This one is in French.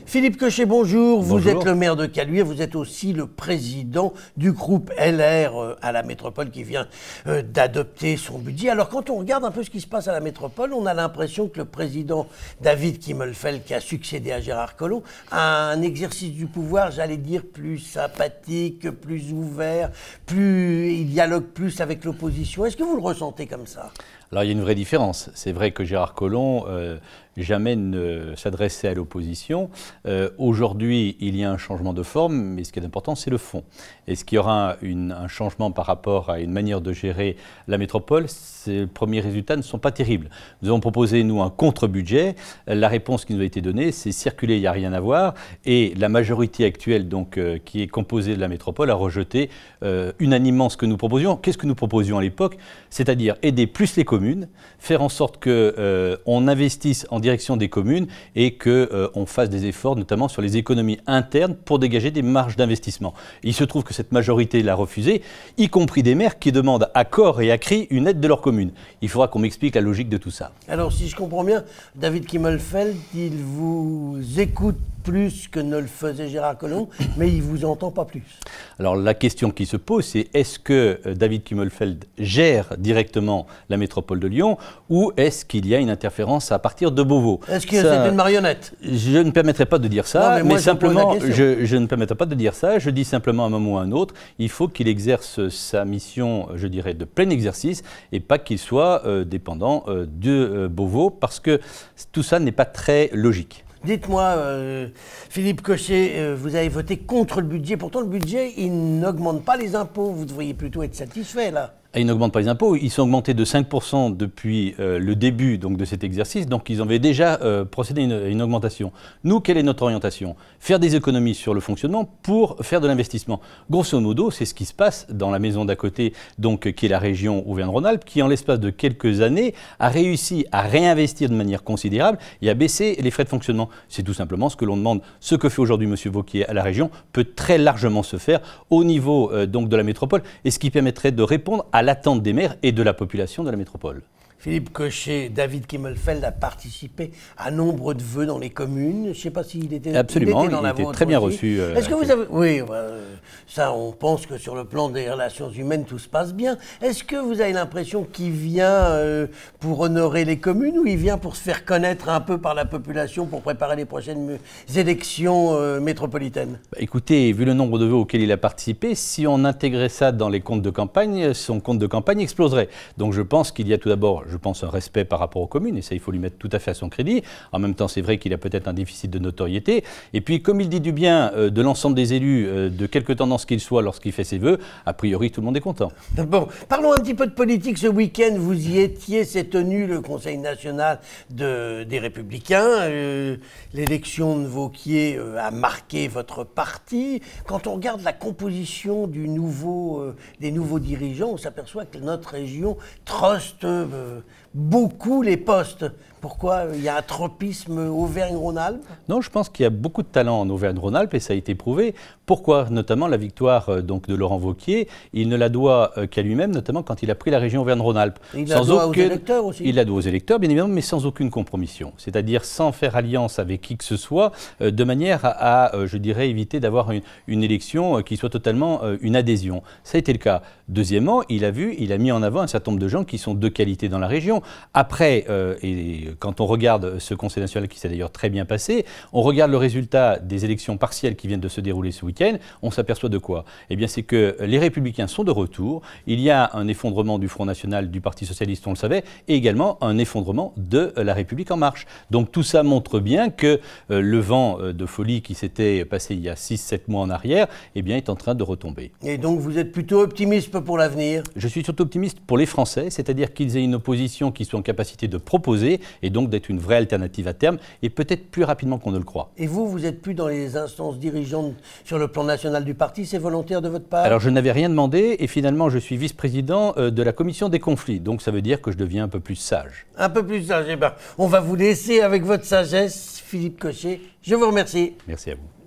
Philippe Cochet, bonjour. Vous Bonjour. êtes le maire de Caluire, vous êtes aussi le président du groupe LR à la métropole qui vient d'adopter son budget. Alors quand on regarde un peu ce qui se passe à la métropole, on a l'impression que le président David Kimmelfeld, qui a succédé à Gérard Collomb, a un exercice du pouvoir, j'allais dire, plus sympathique, plus ouvert, il dialogue plus avec l'opposition. Est-ce que vous le ressentez comme ça ? Alors il y a une vraie différence. C'est vrai que Gérard Collomb jamais ne s'adressait à l'opposition. Aujourd'hui, il y a un changement de forme, mais ce qui est important, c'est le fond. Est-ce qu'il y aura un changement par rapport à une manière de gérer la métropole? Les premiers résultats ne sont pas terribles. Nous avons proposé, nous, un contre-budget. La réponse qui nous a été donnée, c'est circuler, il n'y a rien à voir. Et la majorité actuelle, donc, qui est composée de la métropole, a rejeté unanimement ce que nous proposions. Qu'est-ce que nous proposions à l'époque? C'est-à-dire aider plus les communes, faire en sorte qu'on investisse en direction des communes et qu'on fasse des efforts, notamment sur les économies internes, pour dégager des marges d'investissement. Il se trouve que cette majorité l'a refusé, y compris des maires qui demandent à corps et à cri une aide de leur commune. Il faudra qu'on m'explique la logique de tout ça. Alors, si je comprends bien, David Kimmelfeld, il vous écoute plus que ne le faisait Gérard Collomb, mais il ne vous entend pas plus. Alors, la question qui se pose, c'est est-ce que David Kimmelfeld gère directement la métropole de Lyon ou est-ce qu'il y a une interférence à partir de Beauvau? Est-ce que c'est une marionnette? Je ne permettrai pas de dire ça, non, mais simplement, je ne permettrai pas de dire ça. Je dis simplement à un moment ou à un autre, il faut qu'il exerce sa mission, je dirais, de plein exercice et pas qu'il soit dépendant de Beauvau, parce que tout ça n'est pas très logique. Dites-moi, Philippe Cochet, vous avez voté contre le budget. Pourtant, le budget, il n'augmente pas les impôts. Vous devriez plutôt être satisfait, là. Ils n'augmentent pas les impôts, ils sont augmentés de 5% depuis le début donc, de cet exercice, donc ils avaient déjà procédé à une augmentation. Nous, quelle est notre orientation? Faire des économies sur le fonctionnement pour faire de l'investissement. Grosso modo, c'est ce qui se passe dans la maison d'à côté, donc, qui est la région Auvergne-Rhône-Alpes, qui en l'espace de quelques années a réussi à réinvestir de manière considérable et à baisser les frais de fonctionnement. C'est tout simplement ce que l'on demande. Ce que fait aujourd'hui M. Wauquiez à la région peut très largement se faire au niveau donc, de la métropole, et ce qui permettrait de répondre à l'attente des maires et de la population de la métropole. Philippe Cochet, David Kimmelfeld a participé à nombre de vœux dans les communes. Je ne sais pas s'il était Absolument, il était très bien reçu. Est-ce que vous avez... Oui, ça, on pense que sur le plan des relations humaines, tout se passe bien. Est-ce que vous avez l'impression qu'il vient pour honorer les communes ou il vient pour se faire connaître un peu par la population pour préparer les prochaines élections métropolitaines? Écoutez, vu le nombre de vœux auxquels il a participé, si on intégrait ça dans les comptes de campagne, son compte de campagne exploserait. Donc je pense qu'il y a tout d'abord, un respect par rapport aux communes, et ça il faut lui mettre tout à fait à son crédit. En même temps, c'est vrai qu'il a peut-être un déficit de notoriété. Et puis, comme il dit du bien de l'ensemble des élus, de quelque tendance qu'il soit lorsqu'il fait ses vœux, a priori tout le monde est content. Bon, parlons un petit peu de politique. Ce week-end, vous y étiez, s'est tenu le Conseil national des Républicains. L'élection de Wauquiez a marqué votre parti. Quand on regarde la composition des nouveaux dirigeants, on s'aperçoit que notre région truste beaucoup les postes. Pourquoi? Il y a un tropisme Auvergne-Rhône-Alpes? Non, je pense qu'il y a beaucoup de talent en Auvergne-Rhône-Alpes et ça a été prouvé. Pourquoi? Notamment la victoire donc, de Laurent Wauquiez, il ne la doit qu'à lui-même, notamment quand il a pris la région Auvergne-Rhône-Alpes. Il la doit aux électeurs aussi? Il la doit aux électeurs, bien évidemment, mais sans aucune compromission. C'est-à-dire sans faire alliance avec qui que ce soit, de manière à je dirais, éviter d'avoir une élection qui soit totalement une adhésion. Ça a été le cas. Deuxièmement, il a mis en avant un certain nombre de gens qui sont de qualité dans la région. Après, et quand on regarde ce Conseil national qui s'est d'ailleurs très bien passé, on regarde le résultat des élections partielles qui viennent de se dérouler ce week-end, on s'aperçoit de quoi? Eh bien, c'est que les Républicains sont de retour, il y a un effondrement du Front National, du Parti Socialiste, on le savait, et également un effondrement de la République En Marche. Donc tout ça montre bien que le vent de folie qui s'était passé il y a 6-7 mois en arrière, eh bien, est en train de retomber. Et donc vous êtes plutôt optimiste pour l'avenir? Je suis surtout optimiste pour les Français, c'est-à-dire qu'ils aient une opposition qui soit en capacité de proposer et donc d'être une vraie alternative à terme et peut-être plus rapidement qu'on ne le croit. Et vous n'êtes plus dans les instances dirigeantes sur le plan national du parti, c'est volontaire de votre part? Alors je n'avais rien demandé et finalement je suis vice-président de la commission des conflits, donc ça veut dire que je deviens un peu plus sage. Un peu plus sage, eh bien, on va vous laisser avec votre sagesse, Philippe Cochet. Je vous remercie. Merci à vous.